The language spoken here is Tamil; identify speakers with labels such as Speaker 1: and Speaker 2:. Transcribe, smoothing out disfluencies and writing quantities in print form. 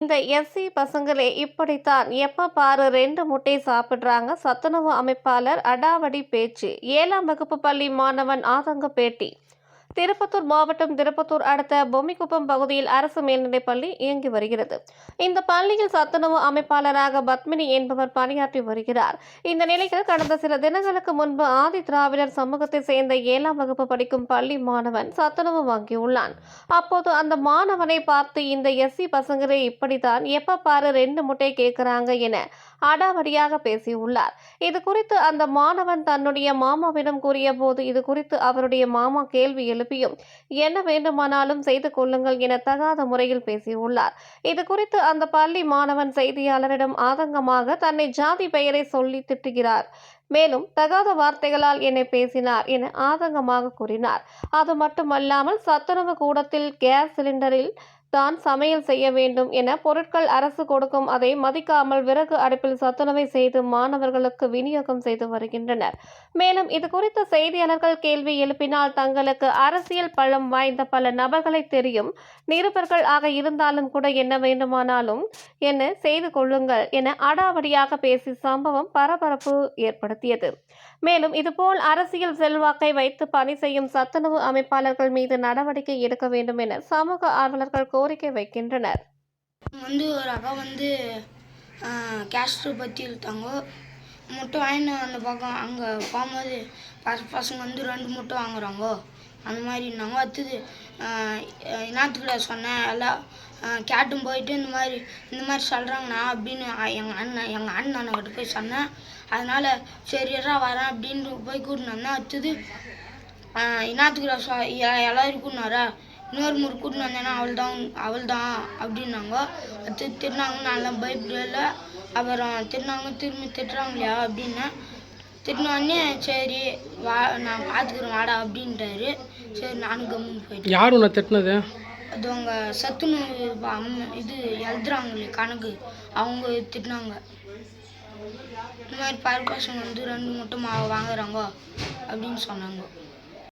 Speaker 1: இந்த எஸ்சி பசங்களே இப்படித்தான், எப்ப பாரு 2 முட்டை சாப்பிடுறாங்க. சத்துணவு அமைப்பாளர் அடாவடி பேச்சு. 7ஆம் வகுப்பு பள்ளி மாணவன் ஆதங்க பேட்டி. திருப்பத்தூர் மாவட்டம் திருப்பத்தூர் அடுத்த பொம்மிக்குப்பம் பகுதியில் அரசு மேல்நிலைப்பள்ளி இயங்கி வருகிறது. இந்த பள்ளியில் சத்துணவு அமைப்பாளராக பத்மினி என்பவர் பணியாற்றி வருகிறார். இந்த நிலையில் கடந்த சில தினங்களுக்கு முன்பு ஆதி திராவிடர் சமூகத்தை சேர்ந்த 7ஆம் வகுப்பு படிக்கும் பள்ளி மாணவன் சத்துணவு வாங்கியுள்ளான். அப்போது அந்த மாணவனை பார்த்து, இந்த எஸ்சி பசங்களே இப்படித்தான், எப்ப பாரு 2 முட்டை கேட்கிறாங்க என அடாவடியாக பேசியுள்ளார். இது குறித்து அந்த மாணவன் தன்னுடைய மாமாவிடம் கூறிய போது, இது குறித்து அவருடைய மாமா கேள்வி எழுப்பியும், என்ன வேண்டுமானாலும் செய்து கொள்ளுங்கள் என தகாத முறையில் பேசியுள்ளார். இது குறித்து அந்த பள்ளி மாணவன் செய்தியாளரிடம் ஆதங்கமாக தன்னை ஜாதி பெயரை சொல்லி திட்டுகிறார். மேலும் தகாத வார்த்தைகளால் என்னை பேசினார் என ஆதங்கமாக கூறினார். அது மட்டுமல்லாமல் சத்துணவு கூடத்தில் கேஸ் சிலிண்டரில் தான் சமையல் செய்ய வேண்டும் என பொருட்கள் அரசு கொடுக்கும், அதை மதிக்காமல் விறகு அடுப்பில் சத்துணவை செய்து மாணவர்களுக்கு விநியோகம் செய்து வருகின்றனர். மேலும் இது குறித்து செய்தியாளர்கள் கேள்வி எழுப்பினால், தங்களுக்கு அரசியல் பலம் வாய்ந்த பல நபர்களை தெரியும், நிருபர்கள் ஆக இருந்தாலும் கூட என்ன வேண்டுமானாலும் என்ன செய்து கொள்ளுங்கள் என அடாவடியாக பேசி சம்பவம் பரபரப்பு ஏற்படுத்தியது. மேலும் இதுபோல் அரசியல் செல்வாக்கை வைத்து பணி செய்யும் சத்துணவு அமைப்பாளர்கள் மீது நடவடிக்கை எடுக்க வேண்டும் என சமூக ஆர்வலர்கள் கோரிக்கை வைக்கின்றனர்.
Speaker 2: ஒரு அக்கா கேஸ்ட்ரு பற்றி இழுத்தாங்க. முட்டை வாங்கிட்டு அந்த பக்கம் அங்கே போகும்போது பசங்க 2 முட்டை வாங்குறாங்க. அந்த மாதிரி இருந்தாங்க. அடுத்தது இனாத்துக்கிட்ட சொன்னேன், எல்லாம் கேட்டும் போயிட்டு இந்த மாதிரி சொல்கிறாங்கண்ணா அப்படின்னு எங்கள் அண்ணன்கிட்ட போய் சொன்னேன். அதனால் சரியா வரேன் அப்படின்ட்டு போய் கூட்டினு வந்தேன். அடுத்தது இனாத்துக்கிட்ட எல்லோரும் கூட்டினாரா, இன்னொரு முறை கூட்டினு வந்தேன்னா அவள் தான் அப்படின்னாங்க. அடுத்து திட்டினாங்க. நல்லா பயப்படல. அப்புறம் திட்டினாங்க, திரும்பி திட்டுறாங்க இல்லையா அப்படின்னு திட்டினோடனே, சரி வா நான் பார்த்துக்கிறேன் வாடா அப்படின்ட்டாரு. சரி நானும் கம்முன்னு போயிட்டேன்.
Speaker 3: யார் உன்னை திட்டினது?
Speaker 2: அது அவங்க சத்துணவு இது எழுதுறாங்களே கணக்கு, அவங்க திட்டினாங்க. இந்த மாதிரி பசங்க 2 முட்டை மாவு வாங்குறாங்க அப்படின்னு சொன்னாங்க.